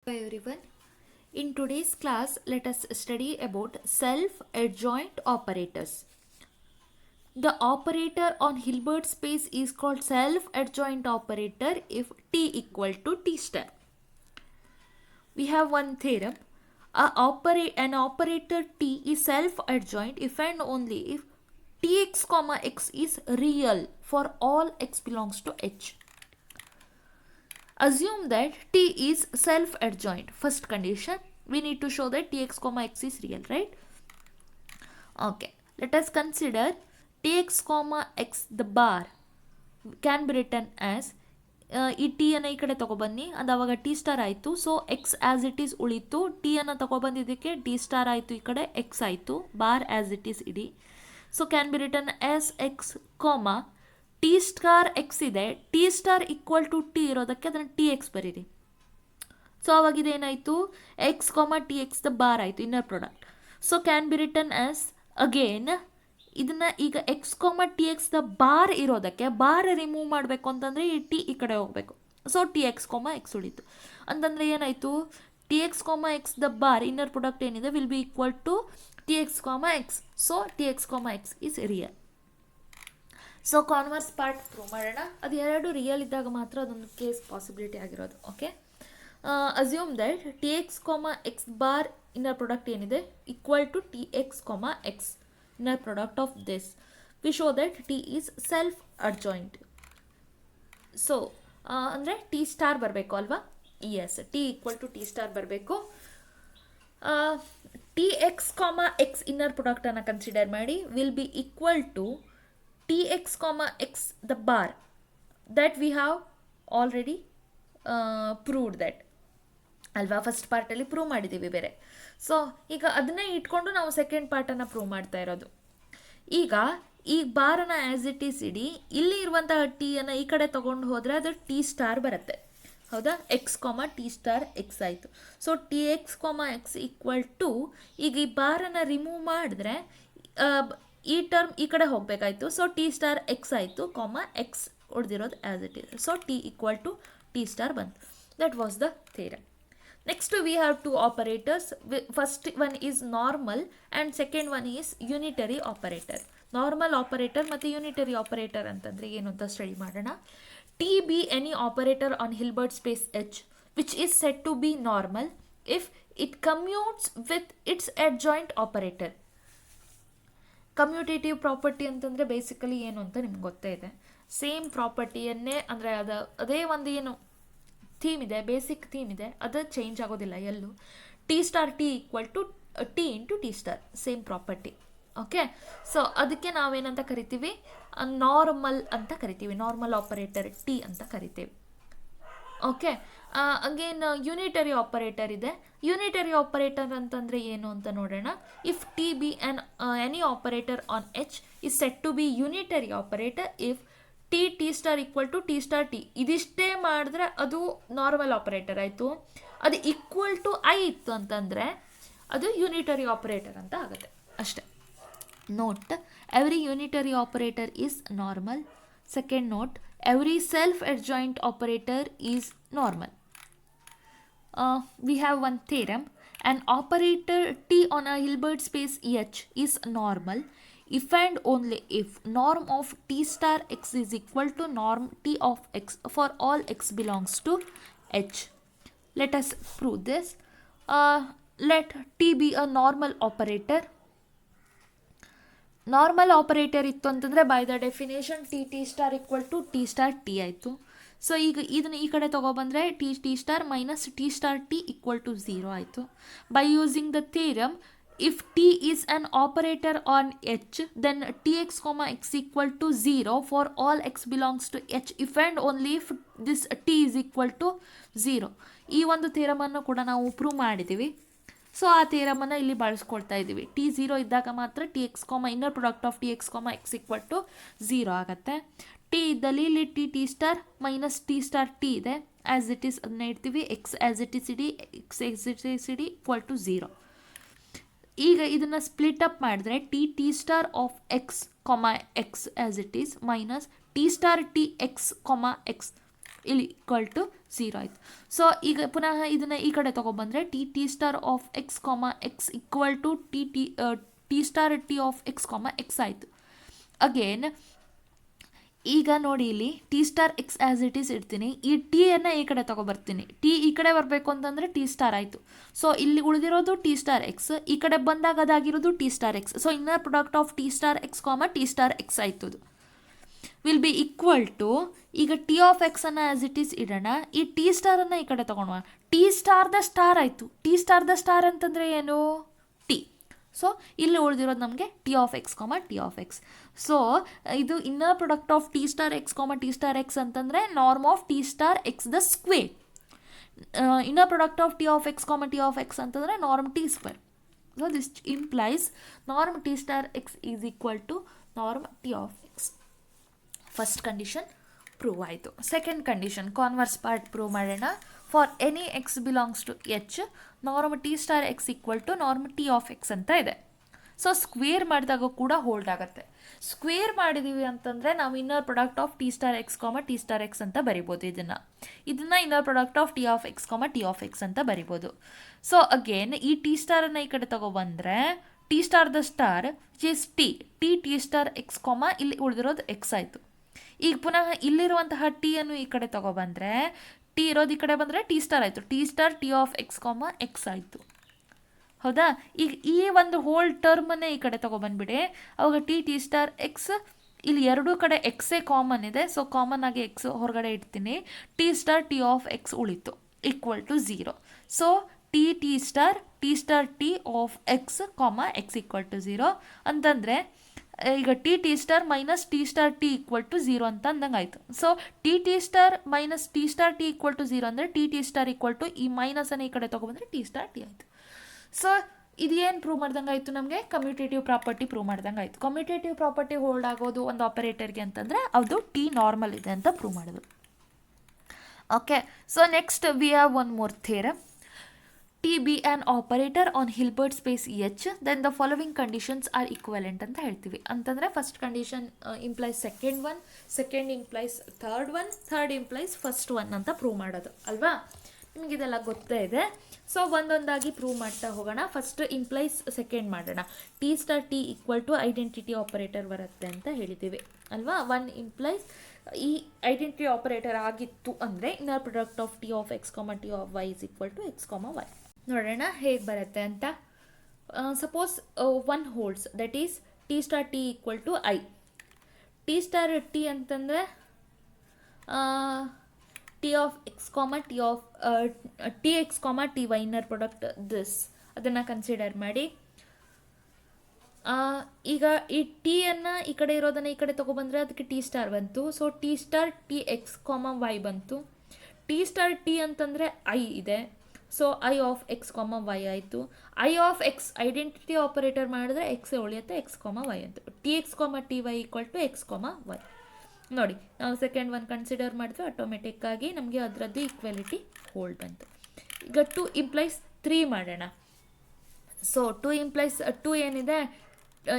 Hi everyone. In today's class, let us study about self-adjoint operators. The operator on Hilbert space is called self-adjoint operator if t equal to t star. We have one theorem. An operator t is self-adjoint if and only if tx comma x is real for all x belongs to h. Assume that t is self-adjoint. First condition, we need to show that tx comma x is real, right? Okay, let us consider tx comma x the bar can be written as ಈ T ಅನ್ನು ಈ ಕಡೆ ತಗೊಬನ್ನಿ, ಅದು ಅವಾಗ T star ಆಯಿತು. So x as it is ಉಳಿತು. T ಅನ್ನು ತಗೊಬಂದಿದ್ದಕ್ಕೆ ಟಿ ಸ್ಟಾರ್ ಆಯಿತು, ಈ ಕಡೆ ಎಕ್ಸ್ ಆಯಿತು. ಬಾರ್ ಆ್ಯಸ್ ಇಟ್ ಈಸ್ ಇಡಿ. So can be return as x comma T star x ಇದೆ. T star equal to T ಇರೋದಕ್ಕೆ ಅದನ್ನು ಟಿ ಎಕ್ಸ್ ಬರೀರಿ. ಸೊ ಅವಾಗ ಇದೇನಾಯಿತು, x comma T x the bar ಆಯಿತು, inner product. So can be return as again ಇದನ್ನ ಈಗ x comma T x the bar ಇರೋದಕ್ಕೆ ಬಾರ್ ರಿಮೂವ್ ಮಾಡಬೇಕು ಅಂತಂದರೆ ಈ ಟಿ ಈ ಕಡೆ ಹೋಗಬೇಕು. So T x comma x ಉಳಿತು ಅಂತಂದರೆ ಏನಾಯಿತು, T x comma x the bar inner product ಏನಿದೆ will be equal to T x comma x. So T x comma x is real. So converse part prove ಮಾಡೋಣ. ಅದು ಎರಡು real ಇದ್ದಾಗ ಮಾತ್ರ ಅದೊಂದು ಕೇಸ್ ಪಾಸಿಬಿಲಿಟಿ ಆಗಿರೋದು. Okay, assume that T x comma X bar inner product ಏನಿದೆ equal to T x comma X inner product of this. We show that t is self adjoint. So ಅಂದರೆ T star ಬರಬೇಕು ಅಲ್ವಾ? Yes, T equal to T star ಬರಬೇಕು. T x comma x inner ಪ್ರಾಡಕ್ಟನ್ನು consider ಮಾಡಿ will be equal to T x comma x the bar that we have already proved that ಅಲ್ವಾ? First ಪಾರ್ಟಲ್ಲಿ prove ಮಾಡಿದ್ದೀವಿ ಬೇರೆ. So ಈಗ ಅದನ್ನೇ ಇಟ್ಕೊಂಡು ನಾವು ಸೆಕೆಂಡ್ ಪಾರ್ಟನ್ನು ಪ್ರೂವ್ ಮಾಡ್ತಾ ಇರೋದು. ಈಗ ಈ ಬಾರನ್ನು ಆ್ಯಸ್ ಇಟ್ ಈಸ್ ಇಡಿ, ಇಲ್ಲಿ ಇರುವಂತಹ ಟೀಯನ್ನು ಈ ಕಡೆ ತೊಗೊಂಡು ಹೋದರೆ ಅದು ಟಿ ಸ್ಟಾರ್ ಬರುತ್ತೆ, ಹೌದಾ? X comma T star x ಆಯಿತು. So T x comma x equal to, ಈಗ ಈ ಬಾರನ್ನು ರಿಮೂವ್ ಮಾಡಿದ್ರೆ ಈ ಟರ್ಮ್ ಈ ಕಡೆ ಹೋಗಬೇಕಾಯ್ತು. ಸೊ ಟಿ ಸ್ಟಾರ್ ಎಕ್ಸ್ ಆಯಿತು, ಕಾಮ ಎಕ್ಸ್ ಉಳಿದಿರೋದು as it is. So T equal to T star ಬಂತು. That was the theorem. Next we have two operators. First one is normal and second one is unitary operator. Normal operator ಮತ್ತು unitary operator ಅಂತಂದರೆ ಏನು ಅಂತ study ಮಾಡೋಣ. T be any operator on Hilbert space H which is said to be normal if it commutes with its adjoint operator. Commutative property ಅಂತಂದರೆ basically ಏನು ಅಂತ ನಿಮ್ಗೆ ಗೊತ್ತೇ ಇದೆ. ಸೇಮ್ ಪ್ರಾಪರ್ಟಿಯನ್ನೇ ಅಂದರೆ ಅದೇ ಒಂದು ಏನು ಥೀಮ್ ಇದೆ, ಬೇಸಿಕ್ ಥೀಮ್ ಇದೆ, ಅದು ಚೇಂಜ್ ಆಗೋದಿಲ್ಲ ಎಲ್ಲೂ. T star T equal to T into T star, same property. Okay, so ಅದಕ್ಕೆ ನಾವೇನಂತ ಕರಿತೀವಿ, ನಾರ್ಮಲ್ ಅಂತ ಕರಿತೀವಿ. ನಾರ್ಮಲ್ ಆಪರೇಟರ್ ಟಿ ಅಂತ ಕರಿತೀವಿ. ಓಕೆ, ಅಗೇನ್ ಯೂನಿಟರಿ ಆಪರೇಟರ್ ಇದೆ. ಯೂನಿಟರಿ ಆಪರೇಟರ್ ಅಂತಂದರೆ ಏನು ಅಂತ ನೋಡೋಣ. If T be any operator on H is said to be unitary operator if T star equal to T star T. ಇದಿಷ್ಟೇ ಮಾಡಿದ್ರೆ ಅದು ನಾರ್ಮಲ್ ಆಪರೇಟರ್ ಆಯಿತು. ಅದು ಈಕ್ವಲ್ ಟು ಐ ಇತ್ತು ಅಂತಂದರೆ ಅದು ಯೂನಿಟರಿ ಆಪರೇಟರ್ ಅಂತ ಆಗುತ್ತೆ ಅಷ್ಟೆ. Note, every unitary operator is normal. Second note, every self adjoint operator is normal. We have one theorem. An operator T on a Hilbert space H is normal if and only if norm of t star x is equal to norm t of x for all x belongs to h. Let us prove this. Let t be a normal operator. Normal operator ಇತ್ತು ಅಂತಂದರೆ by the definition T star equal to T star T ಆಯಿತು. So ಈಗ ಇದನ್ನು ಈ ಕಡೆ ತೊಗೊಬಂದರೆ T star minus T star T equal to zero ಆಯಿತು. By using the theorem, if t is an operator on h then tx comma x equal to 0 for all x belongs to h if and only if this t is equal to 0. ಈ ಒಂದು ಥಿಯರಮನ್ನು ಕೂಡ ನಾವು prove ಮಾಡಿದ್ದೀವಿ. So ಆ ಥಿಯರಮನ್ನು ಇಲ್ಲಿ ಬಳಸ್ಕೊಳ್ತಾ ಇದ್ದೀವಿ. T zero ಇದ್ದಾಗ ಮಾತ್ರ T x comma inner product of T x comma x equal to zero ಆಗುತ್ತೆ. ಟಿ ಇದ್ದಲ್ಲಿ ಇಲ್ಲಿ T star minus T star T ಇದೆ, ಆ್ಯಸ್ ಇಟ್ ಈಸ್ ಅದನ್ನ ಇಡ್ತೀವಿ. ಎಕ್ಸ್ ಆ್ಯಸ್ ಇಟ್ ಈಸ್ ಇಡಿ, ಎಕ್ಸ್ ಆ್ಯಸ್ ಇಟ್ ಈಸ್ ಇಡಿ equal to zero. ಈಗ ಇದನ್ನು ಸ್ಪ್ಲಿಟ್ ಅಪ್ ಮಾಡಿದ್ರೆ T star of X comma x as it is minus T star T x comma x ಇಲ್ಲಿ equal to 0 ಆಯಿತು. So ಈಗ ಪುನಃ ಇದನ್ನು ಈ ಕಡೆ ತೊಗೊಬಂದರೆ T star of X comma x equal to T star T of X comma x ಆಯಿತು. Again ಈಗ ನೋಡಿ ಇಲ್ಲಿ T star x as it is ಇಡ್ತೀನಿ, ಈ ಟಿಯನ್ನು ಈ ಕಡೆ ತೊಗೊಬರ್ತೀನಿ, ಟಿ ಈ ಕಡೆ ಬರಬೇಕು ಅಂತಂದರೆ ಟಿ ಸ್ಟಾರ್ ಆಯಿತು. ಸೊ ಇಲ್ಲಿ ಉಳಿದಿರೋದು ಟಿ ಸ್ಟಾರ್ ಎಕ್ಸ್, ಈ ಕಡೆ ಬಂದಾಗ ಅದಾಗಿರೋದು T star x. So inner product of T star x comma T star x ಆಯಿತು. ವಿಲ್ ಬಿ ಈಕ್ವಲ್ ಟು, ಈಗ ಟಿ ಆಫ್ ಎಕ್ಸನ್ನು ಆ್ಯಸ್ ಇಟ್ ಈಸ್ ಇಡೋಣ, ಈ ಟಿ ಸ್ಟಾರನ್ನು ಈ ಕಡೆ ತೊಗೊಳುವ, ಟಿ ಸ್ಟಾರ್ ದ ಸ್ಟಾರ್ ಆಯಿತು. ಟಿ ಸ್ಟಾರ್ ದ ಸ್ಟಾರ್ ಅಂತಂದರೆ ಏನು? ಟಿ. ಸೊ ಇಲ್ಲಿ ಉಳಿದಿರೋದು ನಮಗೆ T of X comma T of x. So ಇದು inner product of T star x comma T star X ಅಂತಂದರೆ norm of T star X the square. Inner product of T of X comma T of X ಅಂತಂದರೆ norm T square. So this implies norm T star X is equal to norm T of X. First condition prove ಆಯಿತು. Second condition converse part prove ಮಾಡೋಣ. For any X belongs to H, norm T star X equal to norm T of X ಅಂತ ಇದೆ. So square ಮಾಡಿದಾಗ ಕೂಡ hold ಆಗುತ್ತೆ. Square ಮಾಡಿದ್ದೀವಿ ಅಂತಂದರೆ ನಾವು inner product of T star x comma T star x ಅಂತ ಬರಿಬೋದು. ಇದನ್ನು inner product of T of X comma T of X ಅಂತ ಬರಿಬೋದು. ಸೊ ಅಗೇನ್ ಈ ಟಿ ಸ್ಟಾರನ್ನು ಈ ಕಡೆ ತೊಗೊಬಂದರೆ T star the star is T star x comma ಇಲ್ಲಿ ಉಳಿದಿರೋದು ಎಕ್ಸ್ ಆಯಿತು. ಈಗ ಪುನಃ ಇಲ್ಲಿರುವಂತಹ ಟಿಯನ್ನು ಈ ಕಡೆ ತೊಗೊಬಂದರೆ ಟಿ ಇರೋದು ಈ ಕಡೆ ಬಂದರೆ ಟಿ ಸ್ಟಾರ್ ಆಯಿತು. T star T of X comma x ಆಯಿತು. ಹೌದಾ? ಈಗ ಈ ಒಂದು ಹೋಲ್ ಟರ್ಮನ್ನೇ ಈ ಕಡೆ ತೊಗೊಬಂದ್ಬಿಡಿ. ಅವಾಗ ಟಿ ಸ್ಟಾರ್ ಎಕ್ಸ್, ಇಲ್ಲಿ ಎರಡೂ ಕಡೆ ಎಕ್ಸೇ ಕಾಮನ್ ಇದೆ. ಸೊ ಕಾಮನ್ ಆಗಿ ಎಕ್ಸ್ ಹೊರಗಡೆ ಇಡ್ತೀನಿ. T star T of x ಉಳಿತು equal to 0. So T star T of X comma x equal to 0 ಅಂತಂದರೆ ಈಗ T star minus T star T equal to 0 ಅಂತ ಅಂದಂಗೆ ಆಯಿತು. So T star minus T star T equal to 0 ಅಂದರೆ T star equal to ಈ ಮೈನಸನ್ನು ಈ ಕಡೆ ತೊಗೊಬಂದರೆ ಟಿ ಸ್ಟಾರ್ ಟಿ ಆಯಿತು. ಸೊ ಇದೇನು ಪ್ರೂವ್ ಮಾಡ್ದಂಗೆ ಆಯಿತು? ನಮಗೆ ಕಮ್ಯೂಟೇಟಿವ್ ಪ್ರಾಪರ್ಟಿ ಪ್ರೂವ್ ಮಾಡ್ದಂಗೆ ಆಯಿತು. ಕಮ್ಯೂಟೇಟಿವ್ ಪ್ರಾಪರ್ಟಿ ಹೋಲ್ಡ್ ಆಗೋದು ಒಂದು ಆಪರೇಟರ್ಗೆ ಅಂತಂದರೆ ಅದು ಟಿ ನಾರ್ಮಲ್ ಇದೆ ಅಂತ ಪ್ರೂವ್ ಮಾಡೋದು. Okay, so next we have one more theorem. T be an operator on Hilbert space H, then the following conditions are equivalent ಅಂತ ಹೇಳ್ತೀವಿ. ಅಂತಂದರೆ first condition implies second one, second implies third one, third implies first one ಅಂತ prove ಮಾಡೋದು ಅಲ್ವಾ? ನಿಮಗಿದೆಲ್ಲ ಗೊತ್ತೇ ಇದೆ. So ಒಂದೊಂದಾಗಿ prove ಮಾಡ್ತಾ ಹೋಗೋಣ. ಫಸ್ಟ್ ಇಂಪ್ಲೈಸ್ ಸೆಕೆಂಡ್ ಮಾಡೋಣ. T star T equal to identity operator ಬರುತ್ತೆ ಅಂತ ಹೇಳಿದ್ದೀವಿ ಅಲ್ವಾ? ಒನ್ ಇಂಪ್ಲೈಸ್ ಈ ಐಡೆಂಟಿಟಿ ಆಪರೇಟರ್ ಆಗಿತ್ತು ಅಂದರೆ inner product of T of X comma T of y is equal to x comma y. ನೋಡೋಣ ಹೇಗೆ ಬರುತ್ತೆ ಅಂತ. Suppose one holds, that is T star T equal to I. T star T ಅಂತಂದರೆ T of X comma T x comma T Y inner product this, ಅದನ್ನು consider ಮಾಡಿ. ಈಗ ಈ ಟಿಯನ್ನು ಈ ಕಡೆ ಇರೋದನ್ನು ಈ ಕಡೆ ತೊಗೊಬಂದರೆ ಅದಕ್ಕೆ ಟಿ ಸ್ಟಾರ್ ಬಂತು. So T star T x comma y ಬಂತು. ಟಿ ಸ್ಟಾರ್ ಟಿ ಅಂತಂದರೆ ಐ ಇದೆ. So I of X comma y ಆಯಿತು. I of x identity operator ಮಾಡಿದ್ರೆ ಎಕ್ಸೇ ಉಳಿಯುತ್ತೆ, ಎಕ್ಸ್ ಕಾಮ ವೈ ಅಂತ. T x comma T y equal to x comma y. ನೋಡಿ ನಾವು ಸೆಕೆಂಡ್ ಒನ್ ಕನ್ಸಿಡರ್ ಮಾಡಿದ್ವಿ, ಆಟೋಮೆಟಿಕ್ಕಾಗಿ ನಮಗೆ ಅದರದ್ದು ಈಕ್ವಾಲಿಟಿ ಹೋಲ್ಡ್ ಬಂತು. ಈಗ 2 ಇಂಪ್ಲೈಸ್ 3 ಮಾಡೋಣ. ಸೊ 2 ಇಂಪ್ಲೈಸ್ 2 ಏನಿದೆ,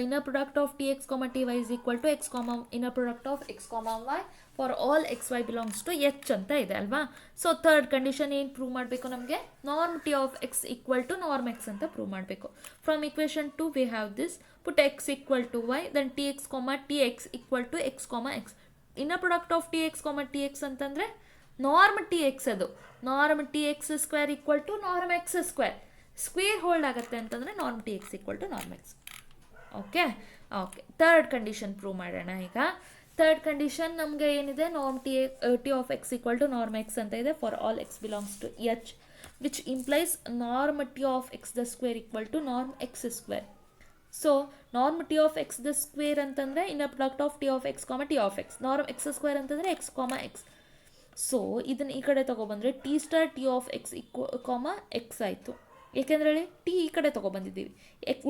inner product of T x comma T y is equal to x comma inner product of X comma y for all x y belongs to H ಅಂತ ಇದೆ ಅಲ್ವಾ? So third condition ಏನು prove ಮಾಡಬೇಕು? ನಮಗೆ norm T of x equal to norm x ಅಂತ prove ಮಾಡಬೇಕು. From equation 2 we have this, put x equal to y, then T x comma T x equal to x comma x. Inner product of T x comma T x ಅಂತಂದರೆ norm T x, ಅದು norm T x square equal to norm x square. Square hold ಆಗುತ್ತೆ ಅಂತಂದರೆ norm T x equal to norm x. Okay, third condition prove ಮಾಡೋಣ. ಈಗ third condition ನಮಗೆ ಏನಿದೆ, norm T of x equal to norm x ಅಂತ ಇದೆ for all x belongs to H, which implies norm T of x the square equal to norm x square. So norm T of x the square ಅಂತಂದರೆ inner product of T of X comma T of x. Norm x square ಅಂತಂದರೆ x comma x. So ಇದನ್ನು ಈ ಕಡೆ ತೊಗೊಬಂದರೆ T star T of X comma x ಆಯಿತು. ಏಕೆಂದರೆ ಹೇಳಿ T ಈ ಕಡೆ ತೊಗೊಬಂದಿದ್ದೀವಿ,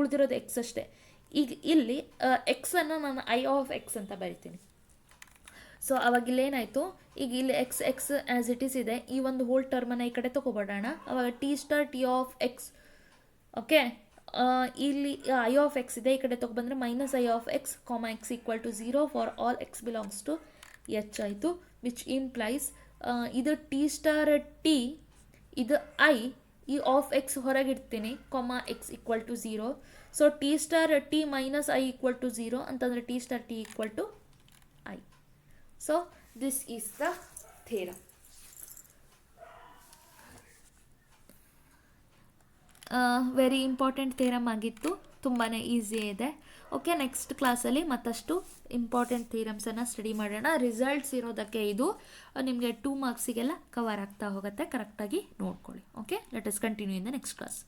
ಉಳಿದಿರೋದು ಎಕ್ಸ್ ಅಷ್ಟೇ. ಈಗ ಇಲ್ಲಿ ಎಕ್ಸನ್ನು ನಾನು ಐ ಆಫ್ ಎಕ್ಸ್ ಅಂತ ಬರಿತೀನಿ. ಸೊ ಅವಾಗ ಇಲ್ಲೇನಾಯಿತು, ಈಗ ಇಲ್ಲಿ ಎಕ್ಸ್ ಆ್ಯಸ್ ಇಟ್ ಈಸ್ ಇದೆ, ಈ ಒಂದು ಹೋಲ್ ಟರ್ಮನ್ನು ಈ ಕಡೆ ತೊಗೊಬೇಡೋಣ. ಅವಾಗ T star T of x, okay, ಇಲ್ಲಿ ಐ ಆಫ್ ಎಕ್ಸ್ ಇದೆ, ಈ ಕಡೆ ತೊಗೊಬಂದರೆ minus I of X comma x equal to 0 for all x belongs to H ಆಯಿತು, ವಿಚ್ ಇಂಪ್ಲೈಸ್ ಇದು ಟಿ ಸ್ಟಾರ್ ಟಿ, ಇದು ಐ, ಈ ಆಫ್ ಎಕ್ಸ್ ಹೊರಗಿಡ್ತೀನಿ, comma x equal to 0. So T star T minus I equal to 0 ಅಂತಂದರೆ T star T equal to I. So this is the theorem. Very important theorem ಆಗಿತ್ತು, ತುಂಬಾ easy ಇದೆ. Okay, next ಕ್ಲಾಸಲ್ಲಿ ಮತ್ತಷ್ಟು important ಥಿಯರಮ್ಸನ್ನು study ಮಾಡೋಣ. Results ಇರೋದಕ್ಕೆ ಇದು ನಿಮಗೆ 2 ಮಾರ್ಕ್ಸಿಗೆಲ್ಲ ಕವರ್ ಆಗ್ತಾ ಹೋಗುತ್ತೆ, ಕರೆಕ್ಟಾಗಿ ನೋಡ್ಕೊಳ್ಳಿ. Okay, let us continue in the next class.